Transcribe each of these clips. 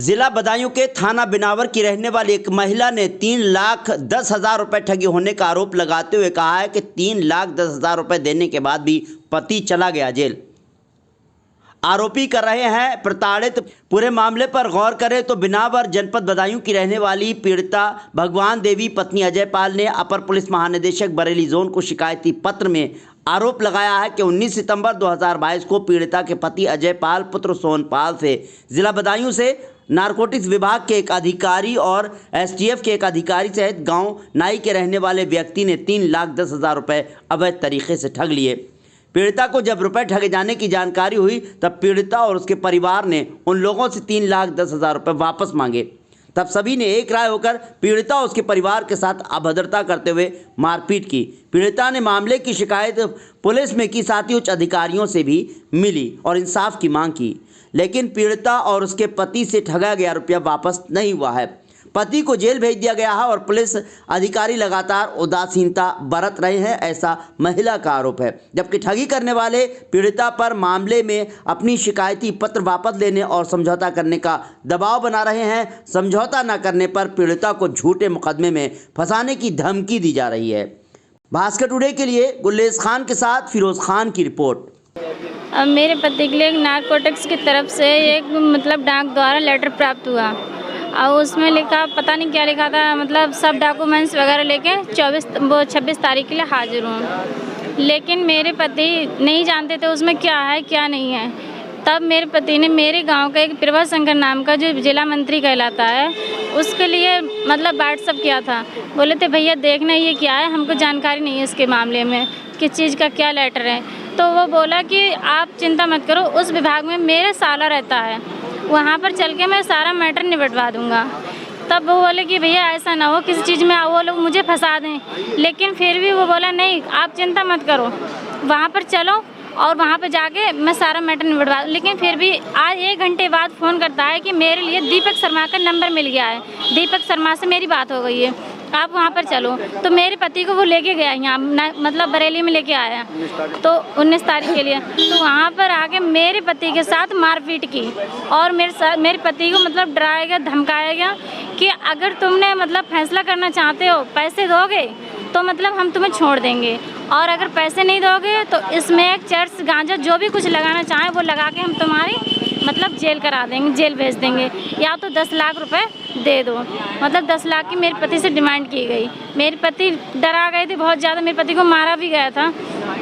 जिला बदायूं के थाना बिनावर की रहने वाली एक महिला ने 3,10,000 रुपए ठगी होने का आरोप लगाते हुए कहा है कि 3,10,000 रुपए देने के बाद भी पति चला गया जेल। आरोपी कर रहे हैं प्रताड़ित। पूरे मामले पर गौर करें तो बिनावर जनपद बदायूं की रहने वाली पीड़िता भगवान देवी पत्नी अजय पाल ने अपर पुलिस महानिदेशक बरेली जोन को शिकायती पत्र में आरोप लगाया है कि 19 सितंबर 2022 को पीड़िता के पति अजय पाल पुत्र सोहन पाल से जिला बदायूं से नारकोटिक्स विभाग के एक अधिकारी और एसटीएफ के एक अधिकारी सहित गांव नाई के रहने वाले व्यक्ति ने 3,10,000 रुपए अवैध तरीके से ठग लिए। पीड़िता को जब रुपए ठगे जाने की जानकारी हुई तब पीड़िता और उसके परिवार ने उन लोगों से 3,10,000 रुपए वापस मांगे। तब सभी ने एक राय होकर पीड़िता और उसके परिवार के साथ अभद्रता करते हुए मारपीट की। पीड़िता ने मामले की शिकायत पुलिस में की, साथ ही उच्च अधिकारियों से भी मिली और इंसाफ की मांग की, लेकिन पीड़िता और उसके पति से ठगा गया रुपया वापस नहीं हुआ है। पति को जेल भेज दिया गया है और पुलिस अधिकारी लगातार उदासीनता बरत रहे हैं, ऐसा महिला का आरोप है। जबकि ठगी करने वाले पीड़िता पर मामले में अपनी शिकायती पत्र वापस लेने और समझौता करने का दबाव बना रहे हैं। समझौता न करने पर पीड़िता को झूठे मुकदमे में फंसाने की धमकी दी जा रही है। भास्कर टुडे के लिए गुल्लेस खान के साथ फिरोज खान की रिपोर्ट। अब मेरे पति के लिए एक नारकोटिक्स की तरफ से एक डाक द्वारा लेटर प्राप्त हुआ और उसमें लिखा, पता नहीं क्या लिखा था, सब डॉक्यूमेंट्स वगैरह लेके 26 तारीख के लिए हाजिर हूँ। लेकिन मेरे पति नहीं जानते थे उसमें क्या है क्या नहीं है। तब मेरे पति ने मेरे गांव का एक प्रभा शंकर नाम का जो जिला मंत्री कहलाता है उसके लिए व्हाट्सअप किया था। बोले थे भैया देखना ये क्या है, हमको जानकारी नहीं है इसके मामले में, किस चीज़ का क्या लेटर है। तो वो बोला कि आप चिंता मत करो, उस विभाग में मेरे साला रहता है, वहाँ पर चल के मैं सारा मैटर निपटवा दूँगा। तब वो बोले कि भैया ऐसा ना हो किसी चीज़ में वो लोग मुझे फंसा दें। लेकिन फिर भी वो बोला नहीं आप चिंता मत करो, वहाँ पर चलो और वहाँ पे जाके मैं सारा मैटर निपटवा। लेकिन फिर भी आज 1 घंटे बाद फ़ोन करता है कि मेरे लिए दीपक शर्मा का नंबर मिल गया है, दीपक शर्मा से मेरी बात हो गई है, आप वहाँ पर चलो। तो मेरे पति को वो लेके गया यहाँ बरेली में लेके आया तो 19 तारीख के लिए। तो वहाँ पर आके मेरे पति के साथ मारपीट की और मेरे पति को डराया गया, धमकाया गया कि अगर तुमने फैसला करना चाहते हो, पैसे दोगे तो हम तुम्हें छोड़ देंगे, और अगर पैसे नहीं दोगे तो इसमें एक चर्च गांजा जो भी कुछ लगाना चाहें वो लगा के हम तुम्हारी जेल करा देंगे, जेल भेज देंगे, या तो 10 लाख रुपए दे दो। 10 लाख की मेरे पति से डिमांड की गई। मेरे पति डरा गए थे बहुत ज़्यादा, मेरे पति को मारा भी गया था।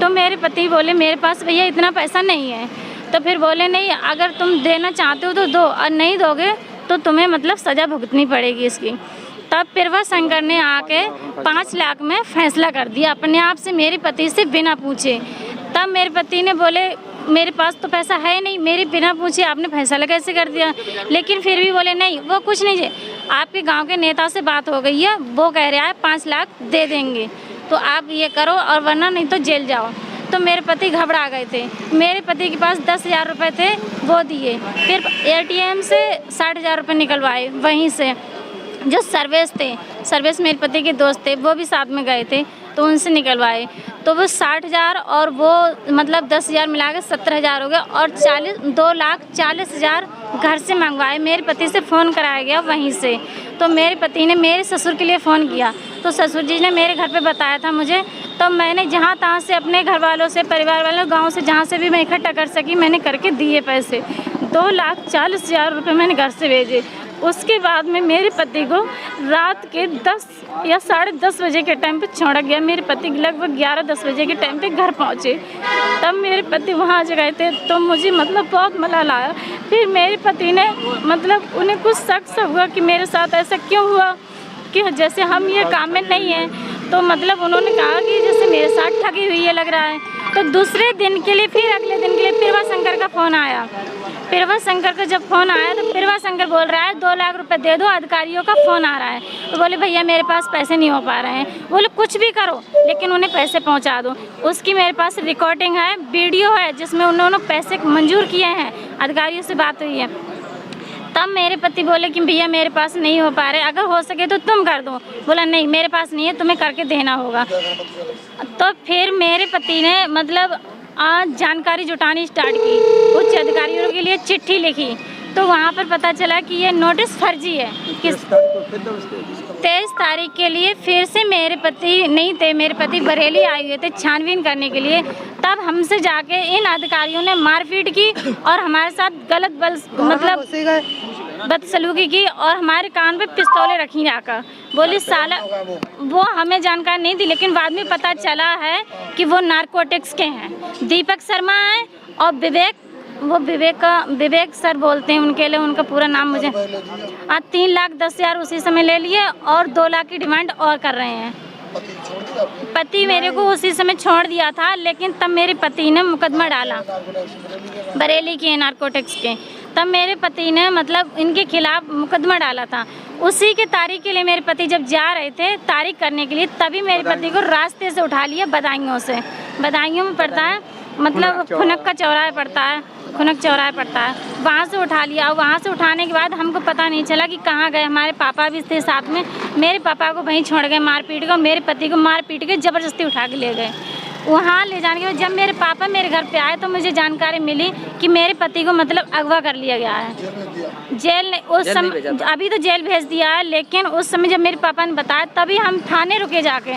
तो मेरे पति बोले मेरे पास भैया इतना पैसा नहीं है। तो फिर बोले नहीं अगर तुम देना चाहते हो तो दो, और नहीं दोगे तो तुम्हें सज़ा भुगतनी पड़ेगी इसकी। तब प्रभा शंकर ने आके 5 लाख में फैसला कर दिया अपने आप से, मेरे पति से बिना पूछे। तब मेरे पति ने बोले मेरे पास तो पैसा है नहीं, मेरे बिना पूछे आपने फैसला कैसे कर दिया। लेकिन फिर भी बोले नहीं वो कुछ नहीं, आपके गांव के नेता से बात हो गई है, वो कह रहा है 5 लाख दे देंगे, तो आप ये करो और वरना नहीं तो जेल जाओ। तो मेरे पति घबरा गए थे। मेरे पति के पास 10,000 रुपये थे, वो दिए। फिर ATM से 60,000 रुपये निकलवाए, वहीं से जो सर्वेश थे, सर्वेश मेरे पति के दोस्त थे, वो भी साथ में गए थे तो उनसे निकलवाए। तो वो 60,000 और वो 10,000 मिला के 70,000 हो गया, और 2,40,000 घर से मंगवाए। मेरे पति से फ़ोन कराया गया वहीं से। तो मेरे पति ने मेरे ससुर के लिए फ़ोन किया तो ससुर जी ने मेरे घर पे बताया था मुझे। तो मैंने जहाँ तहाँ से अपने घर वालों से, परिवार वालों, गाँव से जहाँ से भी मैं इकट्ठा कर सकी मैंने करके दिए पैसे। 2,40,000 रुपये मैंने घर से भेजे। उसके बाद में मेरे पति को रात के 10 या 10:30 बजे के टाइम पे छोड़ा गया। मेरे पति लगभग 11-10 बजे के टाइम पे घर पहुँचे। तब मेरे पति वहाँ गए थे तो मुझे बहुत मलाल आया। फिर मेरे पति ने उन्हें कुछ शक हुआ कि मेरे साथ ऐसा क्यों हुआ, कि जैसे हम ये काम में नहीं हैं। तो उन्होंने कहा कि जैसे मेरे साथ ठगी हुई है लग रहा है। तो दूसरे दिन के लिए, फिर अगले दिन के लिए प्रभा शंकर का फ़ोन आया। प्रभा शंकर का जब फ़ोन आया तो प्रभा शंकर बोल रहा है 2 लाख रुपए दे दो, अधिकारियों का फ़ोन आ रहा है। तो बोले भैया मेरे पास पैसे नहीं हो पा रहे हैं। बोले कुछ भी करो लेकिन उन्हें पैसे पहुंचा दो। उसकी मेरे पास रिकॉर्डिंग है, वीडियो है जिसमें उन्होंने पैसे मंजूर किए हैं, अधिकारियों से बात हुई है। तब मेरे पति बोले कि भैया मेरे पास नहीं हो पा रहे, अगर हो सके तो तुम कर दो। बोला नहीं मेरे पास नहीं है, तुम्हें करके देना होगा। तो फिर मेरे पति ने जानकारी जुटानी स्टार्ट की, उच्च अधिकारियों के लिए चिट्ठी लिखी तो वहाँ पर पता चला कि ये नोटिस फर्जी है। किस 23 तारीख के लिए फिर से मेरे पति नहीं थे, मेरे पति बरेली आए हुए थे छानबीन करने के लिए। तब हमसे जाके इन अधिकारियों ने मारपीट की और हमारे साथ गलत मतलब बदसलूकी की और हमारे कान पे पिस्तौलें रखी जाकर। बोली साला, वो हमें जानकारी नहीं थी, लेकिन बाद में पता चला है कि वो नारकोटिक्स के हैं। दीपक शर्मा है और विवेक सर बोलते हैं उनके लिए, उनका पूरा नाम मुझे 3,10,000 उसी समय ले लिए और 2 लाख की डिमांड और कर रहे हैं। पति मेरे को उसी समय छोड़ दिया था, लेकिन तब मेरे पति ने मुकदमा डाला बरेली के नारकोटिक्स के। तब मेरे पति ने मतलब इनके खिलाफ मुकदमा डाला था। उसी के तारीख के लिए मेरे पति जब जा रहे थे तारीख करने के लिए, तभी मेरे पति को रास्ते से उठा लिया बदायूं से। बदायूं में पड़ता है मतलब खुनक का चौराहा पड़ता है, खुनक चौराहा पड़ता है, वहाँ से उठा लिया। और वहाँ से उठाने के बाद हमको पता नहीं चला कि कहाँ गए। हमारे पापा भी थे साथ में, मेरे पापा को वहीं छोड़ गए मार पीट के, और मेरे पति को मार पीट के ज़बरदस्ती उठा के ले गए। वहाँ ले जाने के बाद जब मेरे पापा मेरे घर पे आए तो मुझे जानकारी मिली कि मेरे पति को मतलब अगवा कर लिया गया है। जेल उस समय, अभी तो जेल भेज दिया है, लेकिन उस समय जब मेरे पापा ने बताया तभी हम थाने रुके। जाके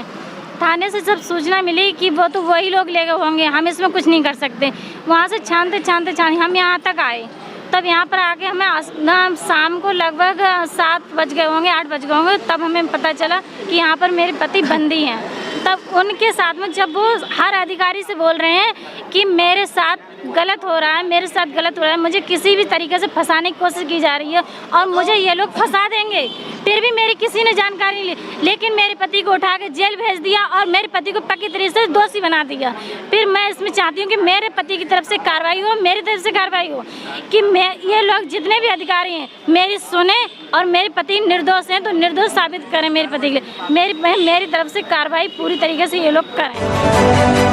थाने से जब सूचना मिली कि वो तो वही लोग ले गए होंगे, हम इसमें कुछ नहीं कर सकते। वहाँ से छानते हम यहाँ तक आए। तब यहाँ पर आके हमें शाम को लगभग 7 बज गए होंगे, 8 बज गए होंगे, तब हमें पता चला कि यहाँ पर मेरे पति बंदी हैं। तब उनके साथ में जब वो हर अधिकारी से बोल रहे हैं कि मेरे साथ गलत हो रहा है, मेरे साथ गलत हो रहा है, मुझे किसी भी तरीके से फंसाने की कोशिश की जा रही है और मुझे ये लोग फंसा देंगे, फिर भी मेरी किसी ने जानकारी नहीं ली। लेकिन मेरे पति को उठा के जेल भेज दिया और मेरे पति को पक्की तरीके से दोषी बना दिया। फिर मैं इसमें चाहती हूँ कि मेरे पति की तरफ से कार्रवाई हो, मेरी तरफ से कार्रवाई हो, कि ये लोग जितने भी अधिकारी हैं मेरी सुने और मेरे पति निर्दोष हैं तो निर्दोष साबित करें मेरे पति के लिए। मेरी तरफ से कार्रवाई पूरी तरीके से ये लोग करें।